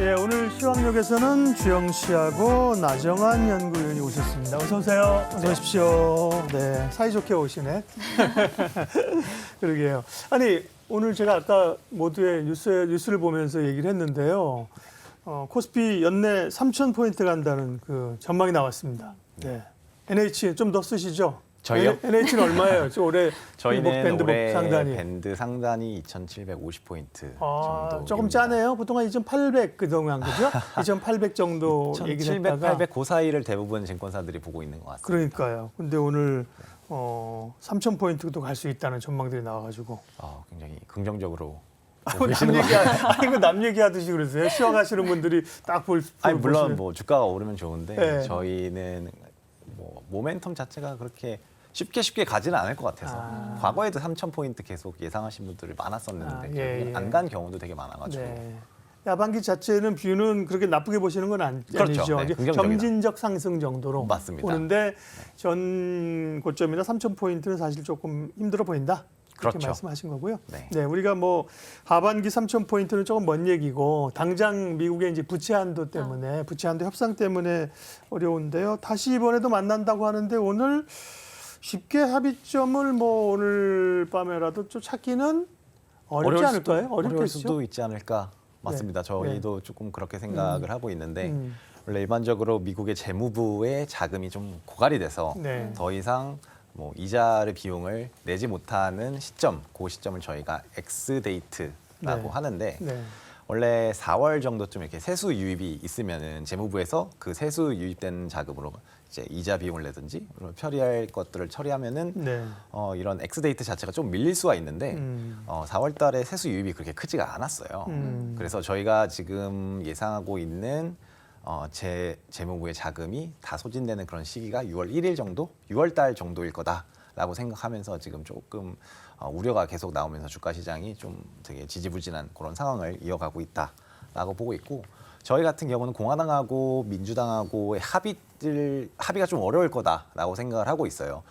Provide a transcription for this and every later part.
네, 오늘 시황역에서는 주영 씨하고 나정환 연구위원이 오셨습니다. 어서 오세요. 어서 오십시오. 네, 사이좋게 오시네. 그러게요. 아니, 오늘 제가 아까 모두의 뉴스를 보면서 얘기를 했는데요. 코스피 연내 3,000포인트 간다는 그 전망이 나왔습니다. 네. NH 좀 더 쓰시죠? 저희요? NH는 얼마예요? 올해 저희는 밴드 올해 상단이. 밴드 상단이 2,750포인트 아, 정도. 조금 짜네요. 보통 한 2,800 그동안 그죠? 2,800 정도 얘기를 2,700, 했다가 800 그 사이를 대부분 증권사들이 보고 있는 것 같습니다. 그러니까요. 근데 오늘 3,000포인트도 갈 수 있다는 전망들이 나와가지고 굉장히 긍정적으로 남 얘기하듯이 그러세요. 시황하시는 분들이 딱 아니 물론 보시면. 뭐 주가가 오르면 좋은데 네. 저희는 뭐 모멘텀 자체가 그렇게 쉽게 가지는 않을 것 같아서 과거에도 3,000포인트 계속 예상하신 분들이 많았었는데 예. 안 간 경우도 되게 많아가지고 네. 하반기 자체는 뷰는 그렇게 나쁘게 보시는 건 그렇죠. 아니죠. 네, 이제 긍정적이다. 점진적 상승 정도로 맞습니다. 보는데 전 고점이나 3,000포인트는 사실 조금 힘들어 보인다. 그렇게 그렇죠. 말씀하신 거고요. 네. 우리가 뭐 하반기 3,000포인트는 조금 먼 얘기고 당장 미국의 이제 부채 한도 때문에 부채 한도 협상 때문에 어려운데요. 다시 이번에도 만난다고 하는데 오늘 쉽게 합의점을 뭐 오늘 밤에라도 좀 찾기는 어렵지 않을까요? 어려울 수도 어렵겠죠. 있지 않을까. 맞습니다. 저희도 조금 그렇게 생각을 하고 있는데 원래 일반적으로 미국의 재무부의 자금이 좀 고갈이 돼서 네. 더 이상 뭐 이자를 비용을 내지 못하는 시점, 그 시점을 저희가 X데이트라고 네. 하는데 네. 원래 4월 정도쯤 이렇게 세수 유입이 있으면은 재무부에서 그 세수 유입된 자금으로 이제 이자 비용을 내든지 처리할 것들을 처리하면은 네. 이런 X데이트 자체가 좀 밀릴 수가 있는데 4월 달에 세수 유입이 그렇게 크지가 않았어요. 그래서 저희가 지금 예상하고 있는 재무부의 자금이 다 소진되는 그런 시기가 6월 1일 정도, 6월 달 정도일 거다라고 생각하면서 지금 조금 우려가 계속 나오면서 주가 시장이 좀 되게 지지부진한 그런 상황을 이어가고 있다라고 보고 있고 저희 같은 경우는 공화당하고 민주당하고의 합의가 좀 어려울 거다라고 생각을 하고 있어요.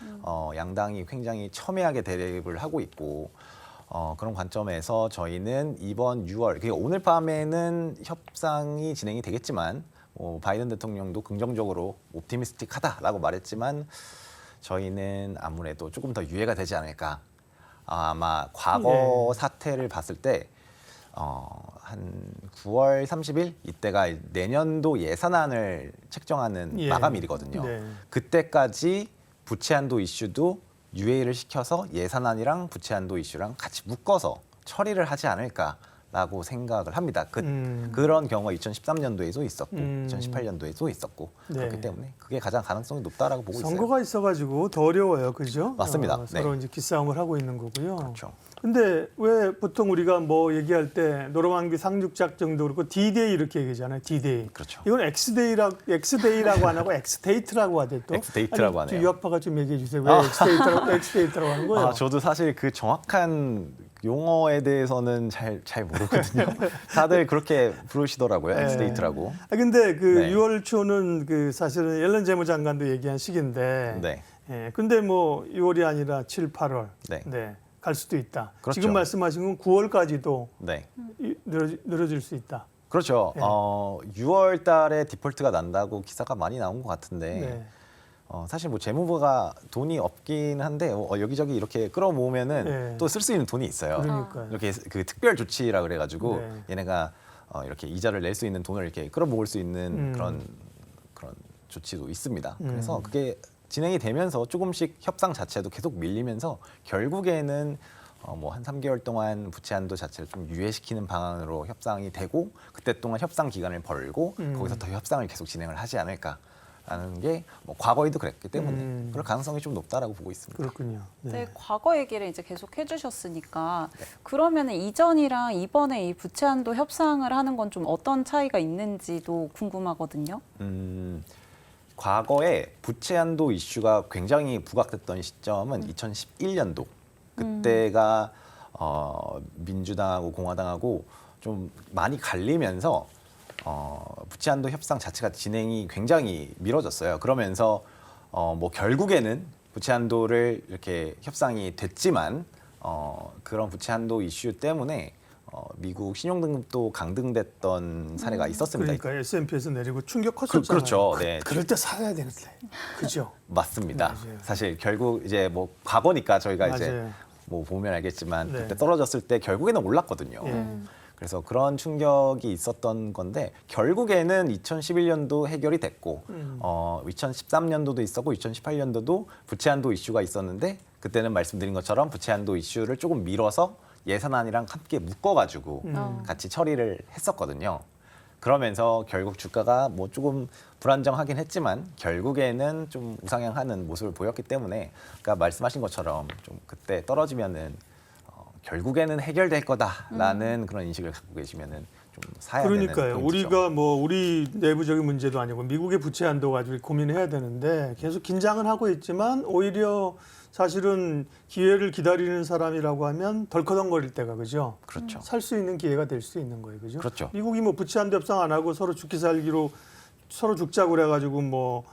양당이 굉장히 첨예하게 대립을 하고 있고 그런 관점에서 저희는 이번 6월, 그러니까 오늘 밤에는 협상이 진행이 되겠지만 바이든 대통령도 긍정적으로 옵티미스틱하다라고 말했지만 저희는 아무래도 조금 더 유예가 되지 않을까. 아마 과거 사태를 봤을 때 한 9월 30일 이때가 내년도 예산안을 책정하는 마감일이거든요. 네. 그때까지 부채 한도 이슈도 유예를 시켜서 예산안이랑 부채 한도 이슈랑 같이 묶어서 처리를 하지 않을까라고 생각을 합니다. 그런 경우가 2013년도에도 있었고 2018년도에도 있었고 그렇기 때문에 그게 가장 가능성이 높다라고 보고 있어요. 선거가 있어가지고 더 어려워요, 그죠? 맞습니다. 서로 이제 기싸움을 하고 있는 거고요. 그렇죠. 근데 왜 보통 우리가 뭐 얘기할 때 노르망디 상륙작전도 그렇고 D-Day 이렇게 얘기하잖아요. D-Day. 그렇죠. 이건 X데이라고 안 하고 X데이트라고 하대 또. X데이트라고 하네요. 유학파가 좀 얘기해 주세요. 왜 X데이트라고 하는 거예요? 저도 사실 그 정확한 용어에 대해서는 잘 모르거든요. 다들 그렇게 부르시더라고요. X데이트라고. 근데 그 네. 6월 초는 그 사실은 옐런 재무장관도 얘기한 시기인데. 네. 근데 뭐 6월이 아니라 7, 8월. 네. 갈 수도 있다. 그렇죠. 지금 말씀하신 건 9월까지도 네. 늘어질 수 있다. 그렇죠. 네. 6월 달에 디폴트가 난다고 기사가 많이 나온 것 같은데 네. 사실 뭐 재무부가 돈이 없긴 한데 여기저기 이렇게 끌어모으면은 네. 또 쓸 수 있는 돈이 있어요. 그러니까요. 이렇게 그 특별 조치라 그래가지고 네. 얘네가 이렇게 이자를 낼 수 있는 돈을 이렇게 끌어모을 수 있는 그런 조치도 있습니다. 그래서 그게 진행이 되면서 조금씩 협상 자체도 계속 밀리면서 결국에는 뭐 한 3개월 동안 부채 한도 자체를 좀 유예시키는 방안으로 협상이 되고 그때 동안 협상 기간을 벌고 거기서 더 협상을 계속 진행을 하지 않을까라는 게 뭐 과거에도 그랬기 때문에 그럴 가능성이 좀 높다라고 보고 있습니다. 그렇군요. 네, 과거 얘기를 이제 계속 해주셨으니까 그러면은 이전이랑 이번에 이 부채 한도 협상을 하는 건 좀 어떤 차이가 있는지도 궁금하거든요. 과거에 부채 한도 이슈가 굉장히 부각됐던 시점은 2011년도. 그때가 민주당하고 공화당하고 좀 많이 갈리면서 부채 한도 협상 자체가 진행이 굉장히 미뤄졌어요. 그러면서 뭐 결국에는 부채 한도를 이렇게 협상이 됐지만 그런 부채 한도 이슈 때문에 미국 신용등급도 강등됐던 사례가 있었습니다. 그러니까 S&P에서 내리고 충격 컸었잖아요. 그렇죠. 네. 그럴 때 사야 되는데, 그죠? 맞습니다. 맞아요. 사실 결국 이제 뭐 과거니까 저희가 이제 맞아요. 뭐 보면 알겠지만 네. 그때 떨어졌을 때 결국에는 올랐거든요. 예. 그래서 그런 충격이 있었던 건데 결국에는 2011년도 해결이 됐고 2013년도도 있었고 2018년도도 부채 한도 이슈가 있었는데 그때는 말씀드린 것처럼 부채 한도 이슈를 조금 미뤄서 예산안이랑 함께 묶어가지고 같이 처리를 했었거든요. 그러면서 결국 주가가 뭐 조금 불안정하긴 했지만 결국에는 좀 우상향하는 모습을 보였기 때문에 그러니까 말씀하신 것처럼 좀 그때 떨어지면은 결국에는 해결될 거다라는 그런 인식을 갖고 계시면은 좀 사야 되는 그러니까요. 포인트죠. 우리가 뭐 우리 내부적인 문제도 아니고 미국의 부채 한도 가지고 고민해야 되는데 계속 긴장은 하고 있지만 오히려 사실은 기회를 기다리는 사람이라고 하면 덜커덩거릴 때가 그죠? 그렇죠. 살 수 있는 기회가 될 수 있는 거예요, 그죠? 그렇죠. 미국이 뭐 부채 한도 협상 안 하고 서로 죽기 살기로 서로 죽자고 그래가지고 뭐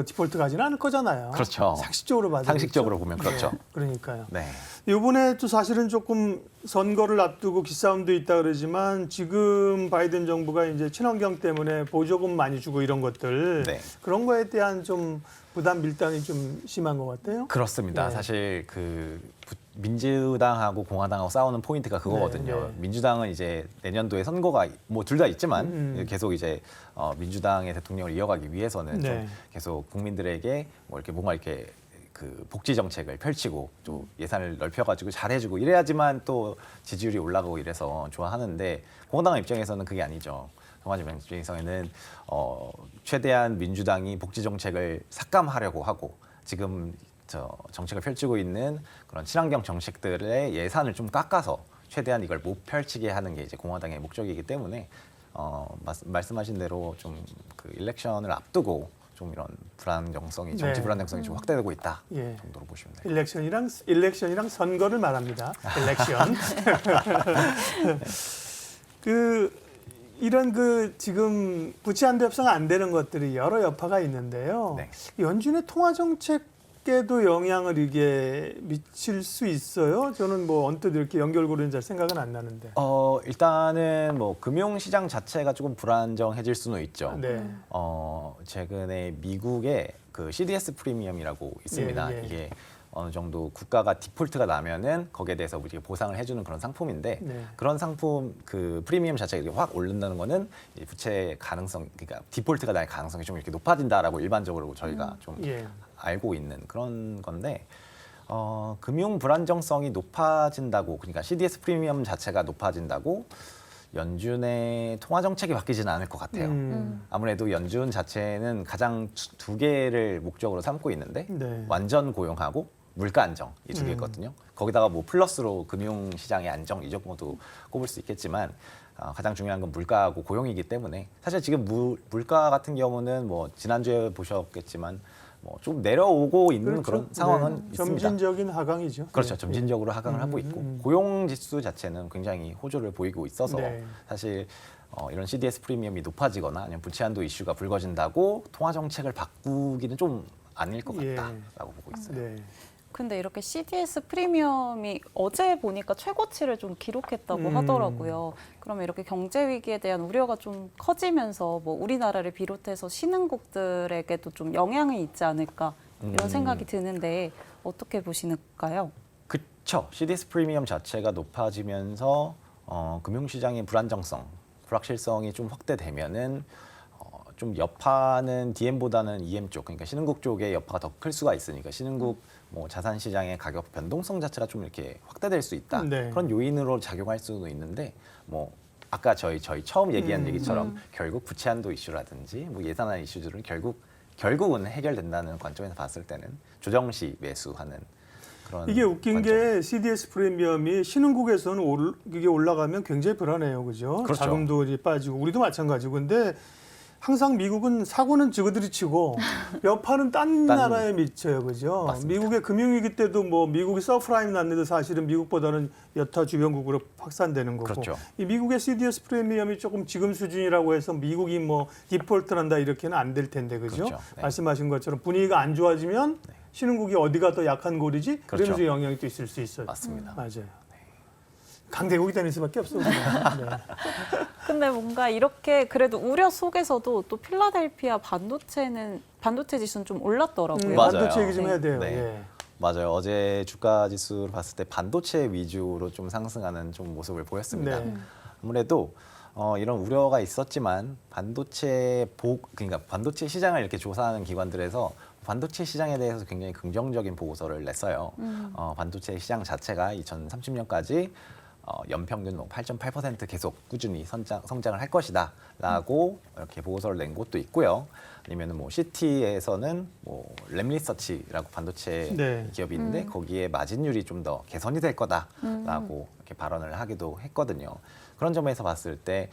디폴트 가지는 않을 거잖아요. 그렇죠. 상식적으로 봐도 상식적으로 보면 그렇죠. 네, 그러니까요. 네. 이번에 또 사실은 조금 선거를 앞두고 기싸움도 있다 그러지만 지금 바이든 정부가 이제 친환경 때문에 보조금 많이 주고 이런 것들 네. 그런 거에 대한 좀 부담 밀당이 좀 심한 것 같아요. 그렇습니다. 네. 사실 그 민주당하고 공화당하고 싸우는 포인트가 그거거든요. 네, 네. 민주당은 이제 내년도에 선거가 뭐 둘 다 있지만 계속 이제 민주당의 대통령을 이어가기 위해서는 네. 좀 계속 국민들에게 뭐 이렇게 뭔가 이렇게 그 복지 정책을 펼치고 또 예산을 넓혀가지고 잘해주고 이래야지만 또 지지율이 올라가고 이래서 좋아하는데 공화당 입장에서는 그게 아니죠. 공화당 입장에서는 최대한 민주당이 복지 정책을 삭감하려고 하고 지금 정책을 펼치고 있는 그런 친환경 정책들의 예산을 좀 깎아서 최대한 이걸 못 펼치게 하는 게 이제 공화당의 목적이기 때문에 말씀하신 대로 좀 그 일렉션을 앞두고 좀 이런 불안정성이 정치 네. 불안정성이 좀 확대되고 있다 예. 정도로 보시면 돼요. 일렉션이랑 선거를 말합니다. 일렉션. 이런 지금 부채 한도 협상 안 되는 것들이 여러 여파가 있는데요. 네. 연준의 통화 정책에도 영향을 이게 미칠 수 있어요. 저는 뭐 언뜻 이렇게 연결고리는 잘 생각은 안 나는데. 일단은 뭐 금융시장 자체가 조금 불안정해질 수는 있죠. 네. 최근에 미국의 그 CDS 프리미엄이라고 있습니다. 예, 예. 이게 어느 정도 국가가 디폴트가 나면은 거기에 대해서 우리가 보상을 해주는 그런 상품인데 네. 그런 상품 그 프리미엄 자체가 이렇게 확 오른다는 거는 이 부채 가능성, 그러니까 디폴트가 날 가능성이 좀 이렇게 높아진다라고 일반적으로 저희가 좀 예. 알고 있는 그런 건데 금융 불안정성이 높아진다고 그러니까 CDS 프리미엄 자체가 높아진다고 연준의 통화 정책이 바뀌지는 않을 것 같아요. 아무래도 연준 자체는 가장 두 개를 목적으로 삼고 있는데 네. 완전 고용하고 물가 안정 이 두 개거든요. 거기다가 뭐 플러스로 금융 시장의 안정 이 정도도 꼽을 수 있겠지만 가장 중요한 건 물가하고 고용이기 때문에 사실 지금 물가 같은 경우는 뭐 지난주에 보셨겠지만 뭐 좀 내려오고 있는 그런 상황은 네. 있습니다. 점진적인 하강이죠. 그렇죠. 네. 점진적으로 하강을 하고 있고 고용 지수 자체는 굉장히 호조를 보이고 있어서 네. 사실 이런 CDS 프리미엄이 높아지거나 아니면 부채 한도 이슈가 불거진다고 통화 정책을 바꾸기는 좀 아닐 것 예. 같다라고 보고 있어요. 네. 근데 이렇게 CDS 프리미엄이 어제 보니까 최고치를 좀 기록했다고 하더라고요. 그러면 이렇게 경제 위기에 대한 우려가 좀 커지면서 뭐 우리나라를 비롯해서 신흥국들에게도 좀 영향이 있지 않을까 이런 생각이 드는데 어떻게 보시는가요? 그렇죠. CDS 프리미엄 자체가 높아지면서 금융시장의 불안정성, 불확실성이 좀 확대되면은 좀 여파는 DM보다는 EM 쪽, 그러니까 신흥국 쪽의 여파가 더 클 수가 있으니까 신흥국 뭐 자산 시장의 가격 변동성 자체가 좀 이렇게 확대될 수 있다. 네. 그런 요인으로 작용할 수도 있는데 뭐 아까 저희 처음 얘기한 얘기처럼 결국 부채 한도 이슈라든지 뭐 예산안 이슈들은 결국은 해결된다는 관점에서 봤을 때는 조정 시 매수하는 그런 이게 웃긴 관점. 게 CDS 프리미엄이 신흥국에서는 이게 올라가면 굉장히 불안해요, 그죠? 그렇죠. 자금도 이제 빠지고 우리도 마찬가지고. 근데 항상 미국은 사고는 저거들이 치고 여파는 딴 나라에 미쳐요, 그죠? 맞습니다. 미국의 금융위기 때도 뭐 미국이 서프라임 났는데 사실은 미국보다는 여타 주변국으로 확산되는 거고. 그렇죠. 이 미국의 CDS 프리미엄이 조금 지금 수준이라고 해서 미국이 뭐 디폴트 난다 이렇게는 안 될 텐데, 그죠? 그렇죠. 네. 말씀하신 것처럼 분위기가 안 좋아지면 신흥국이 어디가 더 약한 고리지? 그렇죠. 그러면서 영향이 또 있을 수 있어요. 맞습니다. 맞아요. 강대국이 되는 수밖에 없어. 우리가. 네. 근데 뭔가 이렇게 그래도 우려 속에서도 또 필라델피아 반도체 지수는 좀 올랐더라고요. 맞아요. 반도체 얘기 좀 네. 해야 돼요. 네. 예. 맞아요. 어제 주가 지수를 봤을 때 반도체 위주로 좀 상승하는 좀 모습을 보였습니다. 네. 아무래도 이런 우려가 있었지만 그러니까 반도체 시장을 이렇게 조사하는 기관들에서 반도체 시장에 대해서 굉장히 긍정적인 보고서를 냈어요. 반도체 시장 자체가 2030년까지 연평균 8.8% 계속 꾸준히 성장을 할 것이다라고 이렇게 보고서를 낸 곳도 있고요. 아니면은 뭐 CT에서는 뭐 램리서치라고 반도체 네. 기업이 있는데 거기에 마진율이 좀 더 개선이 될 거다라고 이렇게 발언을 하기도 했거든요. 그런 점에서 봤을 때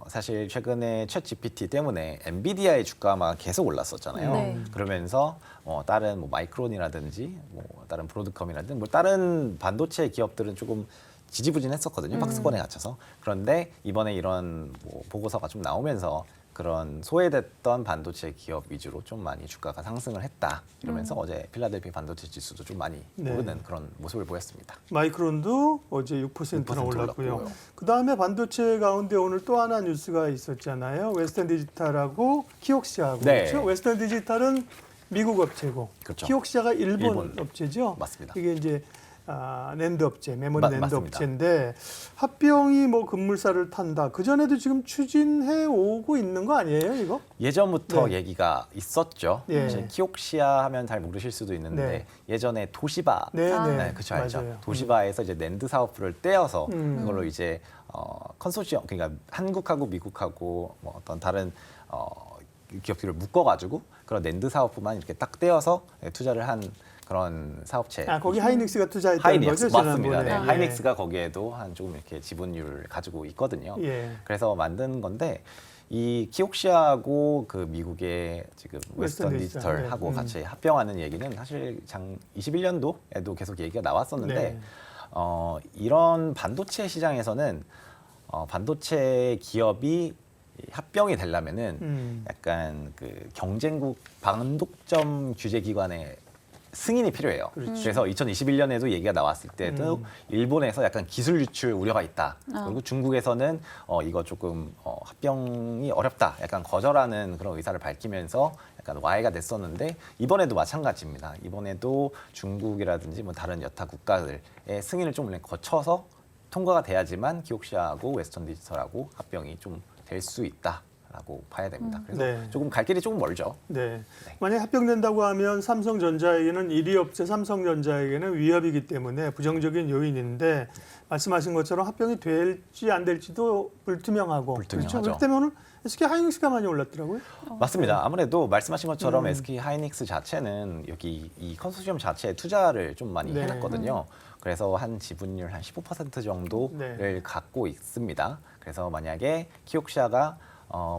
사실 최근에 챗 GPT 때문에 엔비디아의 주가가 계속 올랐었잖아요. 네. 그러면서 다른 뭐 마이크론이라든지 뭐 다른 브로드컴이라든지 뭐 다른 반도체 기업들은 조금 지지부진했었거든요. 박스권에 갇혀서. 그런데 이번에 이런 뭐 보고서가 좀 나오면서 그런 소외됐던 반도체 기업 위주로 좀 많이 주가가 상승을 했다. 이러면서 어제 필라델피아 반도체 지수도 좀 많이 네. 오르는 그런 모습을 보였습니다. 마이크론도 어제 6%나 6% 올랐고요. 올랐고요. 그다음에 반도체 가운데 오늘 또 하나 뉴스가 있었잖아요. 웨스턴 디지털하고 키옥시아하고 네. 그렇죠? 웨스턴 디지털은 미국 업체고 그렇죠. 키옥시아가 일본 일본. 업체죠. 맞습니다. 이게 이제 낸드 업체, 메모리 낸드 맞습니다. 업체인데 합병이 뭐 급물살을 탄다. 그 전에도 지금 추진해 오고 있는 거 아니에요, 이거? 예전부터 네. 얘기가 있었죠. 예. 사실 키옥시아 하면 잘 모르실 수도 있는데 네. 예전에 도시바 네, 아. 네, 그쵸 알죠. 맞아요. 도시바에서 이제 낸드 사업부를 떼어서 그걸로 음. 이제 컨소시엄 그러니까 한국하고 미국하고 뭐 어떤 다른 기업들을 묶어가지고 그런 낸드 사업부만 이렇게 딱 떼어서 투자를 한 그런 사업체. 아, 거기 하이닉스가 투자했다는 하이닉스 거죠, 맞습니다. 지난번에. 네. 예. 하이닉스가 거기에도 한 조금 이렇게 지분율을 가지고 있거든요. 예. 그래서 만든 건데 이 키옥시아하고 그 미국의 지금 웨스턴 웨스턴 디지털, 디지털하고 네. 같이 합병하는 얘기는 사실 21년도에도 계속 얘기가 나왔었는데 네. 이런 반도체 시장에서는 반도체 기업이 합병이 되려면은 약간 그 경쟁국 반독점 규제 기관의 승인이 필요해요. 그렇죠. 그래서 2021년에도 얘기가 나왔을 때도 일본에서 약간 기술 유출 우려가 있다. 그리고 중국에서는 이거 조금 합병이 어렵다. 약간 거절하는 그런 의사를 밝히면서 약간 와해가 됐었는데 이번에도 마찬가지입니다. 이번에도 중국이라든지 뭐 다른 여타 국가들의 승인을 좀 거쳐서 통과가 돼야지만 키옥시아하고 웨스턴 디지털하고 합병이 좀 될 수 있다라고 봐야 됩니다. 그래서 네. 조금 갈 길이 조금 멀죠. 네. 만약 합병된다고 하면 삼성전자에게는 1위 업체 삼성전자에게는 위협이기 때문에 부정적인 요인인데 말씀하신 것처럼 합병이 될지 안 될지도 불투명하고 불투명하죠. 그렇죠. 그렇기 때문에 오늘 SK 하이닉스가 많이 올랐더라고요. 맞습니다. 아무래도 말씀하신 것처럼 SK 하이닉스 자체는 여기 이 컨소시엄 자체에 투자를 좀 많이 네. 해놨거든요. 그래서 한 지분율 한 15% 정도를 네. 갖고 있습니다. 그래서 만약에 키옥시아가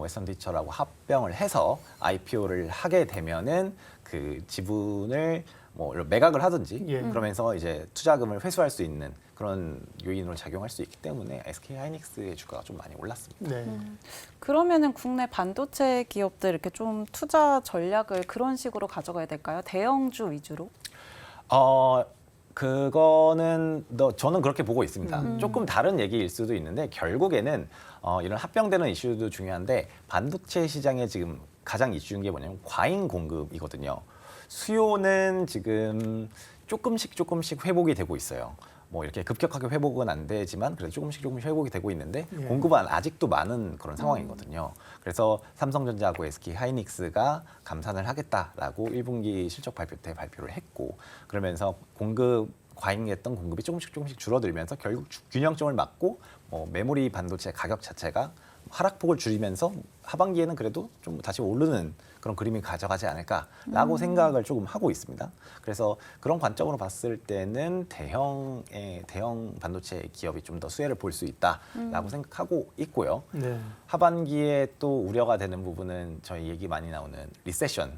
웨스턴 디지털하고 합병을 해서 IPO를 하게 되면은 그 지분을 뭐 매각을 하든지 예. 그러면서 이제 투자금을 회수할 수 있는 그런 요인으로 작용할 수 있기 때문에 SK 하이닉스의 주가가 좀 많이 올랐습니다. 네. 그러면은 국내 반도체 기업들 이렇게 좀 투자 전략을 그런 식으로 가져가야 될까요? 대형주 위주로? 그거는 저는 그렇게 보고 있습니다. 조금 다른 얘기일 수도 있는데 결국에는 이런 합병되는 이슈도 중요한데 반도체 시장에 지금 가장 이슈인 게 뭐냐면 과잉 공급이거든요. 수요는 지금 조금씩 회복이 되고 있어요. 뭐 이렇게 급격하게 회복은 안 되지만 그래도 조금씩 회복이 되고 있는데 예. 공급은 아직도 많은 그런 상황이거든요. 그래서 삼성전자하고 SK 하이닉스가 감산을 하겠다라고 1분기 실적 발표 때 발표를 했고 그러면서 과잉했던 공급이 조금씩 줄어들면서 결국 균형점을 맞고 메모리 반도체 가격 자체가 하락폭을 줄이면서 하반기에는 그래도 좀 다시 오르는 그런 그림이 가져가지 않을까라고 생각을 조금 하고 있습니다. 그래서 그런 관점으로 봤을 때는 대형 반도체 기업이 좀 더 수혜를 볼 수 있다라고 생각하고 있고요. 네. 하반기에 또 우려가 되는 부분은 저희 얘기 많이 나오는 리세션,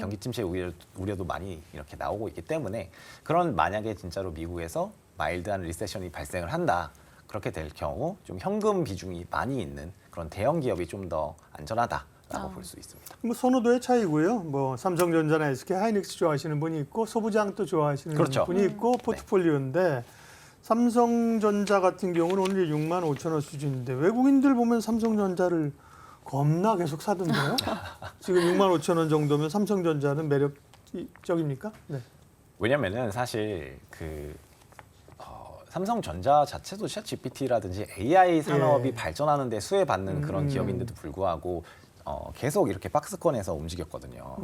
경기 침체 우려도 많이 이렇게 나오고 있기 때문에 그런 만약에 진짜로 미국에서 마일드한 리세션이 발생을 한다. 그렇게 될 경우 좀 현금 비중이 많이 있는 그런 대형 기업이 좀 더 안전하다라고 볼 수 있습니다. 뭐 선호도의 차이고요. 뭐 삼성전자나 SK 하이닉스 좋아하시는 분이 있고 소부장 또 좋아하시는 그렇죠. 분이 있고 포트폴리오인데 삼성전자 같은 경우는 오늘 6만 5천 원 수준인데 외국인들 보면 삼성전자를 겁나 계속 사던데요. 지금 6만 5천 원 정도면 삼성전자는 매력적입니까? 네. 왜냐면은 사실 삼성전자 자체도 챗GPT라든지 AI 산업이 예. 발전하는 데 수혜받는 그런 기업인데도 불구하고 계속 이렇게 박스권에서 움직였거든요.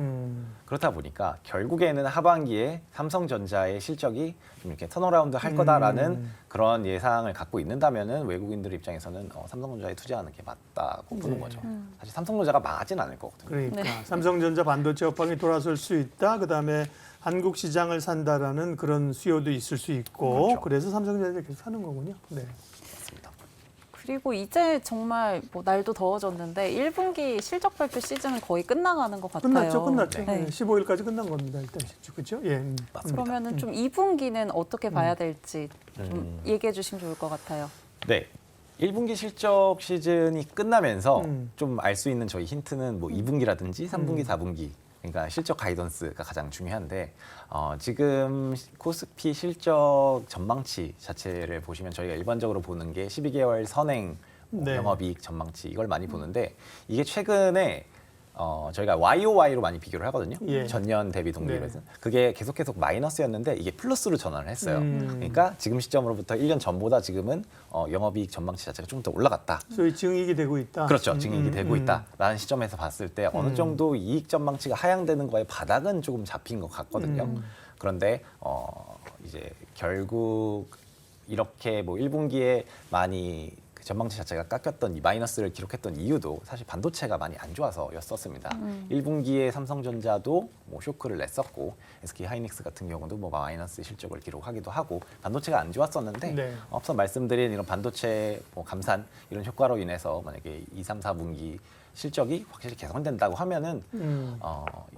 그렇다 보니까 결국에는 하반기에 삼성전자의 실적이 좀 이렇게 턴어라운드 할 거다라는 그런 예상을 갖고 있는다면은 외국인들 입장에서는 삼성전자에 투자하는 게 맞다고 보는 네. 거죠. 사실 삼성전자가 망하진 않을 거거든요. 그러니까 네. 삼성전자 반도체 업황이 돌아설 수 있다. 그다음에 한국 시장을 산다라는 그런 수요도 있을 수 있고 그렇죠. 그래서 삼성전자를 계속 사는 거군요. 네. 맞습니다. 그리고 이제 정말 뭐 날도 더워졌는데 1분기 실적 발표 시즌은 거의 끝나가는 것 같아요. 끝났죠. 네. 네. 15일까지 끝난 겁니다. 일단 그렇죠? 예. 맞습니다. 그러면은 좀 2분기는 어떻게 봐야 될지 좀 얘기해 주시면 좋을 것 같아요. 네. 1분기 실적 시즌이 끝나면서 음. 좀 알 수 있는 저희 힌트는 뭐 2분기라든지 3분기, 4분기 그러니까 실적 가이던스가 가장 중요한데 지금 코스피 실적 전망치 자체를 보시면 저희가 일반적으로 보는 게 12개월 선행 네. 영업이익 전망치 이걸 많이 보는데 이게 최근에 저희가 YOY로 많이 비교를 하거든요. 예. 전년 대비 동기에서 그게 계속 마이너스였는데 이게 플러스로 전환을 했어요. 음. 그러니까 지금 시점으로부터 1년 전보다 지금은 영업이익 전망치 자체가 좀 더 올라갔다. 소위 증익이 되고 있다. 그렇죠. 증익이 되고 있다라는 시점에서 봤을 때 어느 정도 이익 전망치가 하향되는 거에 바닥은 조금 잡힌 것 같거든요. 그런데 이제 결국 이렇게 뭐 1분기에 많이 그 전망치 자체가 깎였던 이 마이너스를 기록했던 이유도 사실 반도체가 많이 안 좋아서였었습니다. 1분기에 삼성전자도 뭐 쇼크를 냈었고 SK 하이닉스 같은 경우도 뭐 마이너스 실적을 기록하기도 하고 반도체가 안 좋았었는데 네. 앞서 말씀드린 이런 반도체 뭐 감산 이런 효과로 인해서 만약에 2, 3, 4분기 실적이 확실히 개선된다고 하면은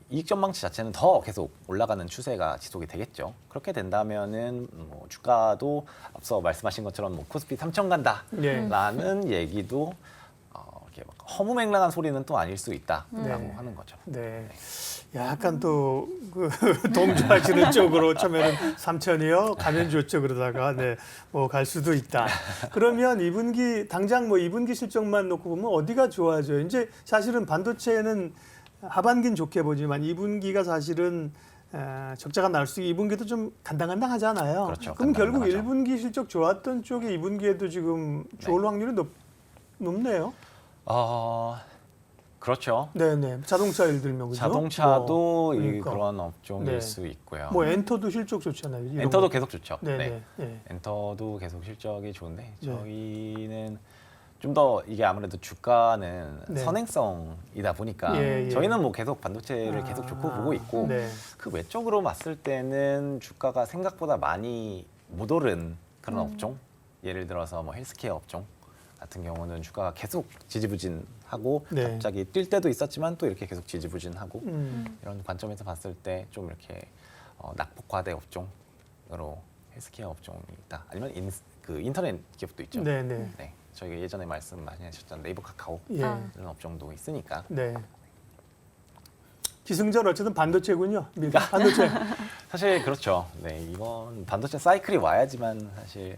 이익 전망치 자체는 더 계속 올라가는 추세가 지속이 되겠죠. 그렇게 된다면은 뭐 주가도 앞서 말씀하신 것처럼 뭐 코스피 3천 간다라는 얘기도 이렇게 막 허무맹랑한 소리는 또 아닐 수 있다라고 네. 하는 거죠. 네. 약간 또 동조하시는 쪽으로 처음에는 3천이요 가면 좋죠 그러다가 뭐 갈 수도 있다. 그러면 2분기 당장 뭐 2분기 실적만 놓고 보면 어디가 좋아져요? 이제 사실은 반도체는 하반기는 좋게 보지만 2분기가 사실은 적자가 날 수 있고 2분기도 좀 간당간당하잖아요. 그렇죠. 그럼 결국 간당간당하죠. 1분기 실적 좋았던 쪽이 2분기에도 지금 좋을 확률이 높네요. 그렇죠. 네네. 자동차 예를 들면 그죠? 자동차도 그러니까. 그런 업종일 네. 수 있고요. 뭐 엔터도 실적 좋잖아요. 이런 엔터도 거. 계속 좋죠. 네네. 네. 엔터도 계속 실적이 좋은데 네. 저희는 좀 더 이게 아무래도 주가는 네. 선행성이다 보니까 예. 저희는 뭐 계속 반도체를 계속 좋고 보고 있고 네. 그 외적으로 봤을 때는 주가가 생각보다 많이 못 오른 그런 업종 예를 들어서 뭐 헬스케어 업종 같은 경우는 주가가 계속 지지부진하고 네. 갑자기 뛸 때도 있었지만 또 이렇게 계속 지지부진하고 음. 이런 관점에서 봤을 때 좀 이렇게 낙폭과대 업종으로 헬스케어 업종이 있다. 아니면 인터넷 기업도 있죠. 네네. 네, 저희가 예전에 말씀 많이 하셨던 네이버, 카카오 예. 이런 업종도 있으니까 네. 기승전 어쨌든 반도체군요. 반도체. 사실 그렇죠. 네, 이번 반도체 사이클이 와야지만 사실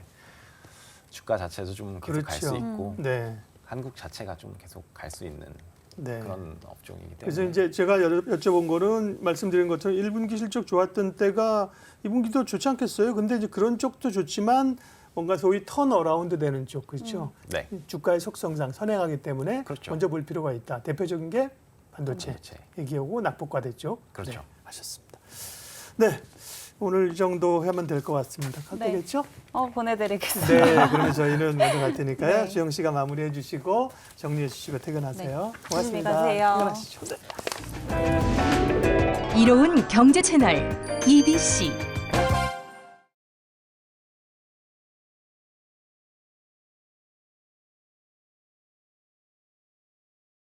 주가 자체도 좀 계속 갈 수 그렇죠. 있고 네. 한국 자체가 좀 계속 갈 수 있는 네. 그런 업종이기 때문에 그래서 이제 제가 여쭤본 거는 말씀드린 것처럼 1분기 실적 좋았던 때가 2분기도 좋지 않겠어요? 근데 이제 그런 쪽도 좋지만 뭔가 소위 턴어라운드 되는 쪽 그렇죠? 네, 주가의 속성상 선행하기 때문에 그렇죠. 먼저 볼 필요가 있다. 대표적인 게 반도체 반도체. 얘기하고 낙폭과대 쪽. 그렇죠. 네, 하셨습니다. 네. 오늘 이 정도 하면 될 것 같습니다. 네. 되겠죠? 보내드리겠습니다. 네, 그러면 저희는 먼저 갈 테니까요. 네. 주영 씨가 마무리해 주시고 정리해 주시고 퇴근하세요. 네. 고맙습니다. 조심히 가세요. 퇴근하시죠. 네. 이로운 경제 채널 EBC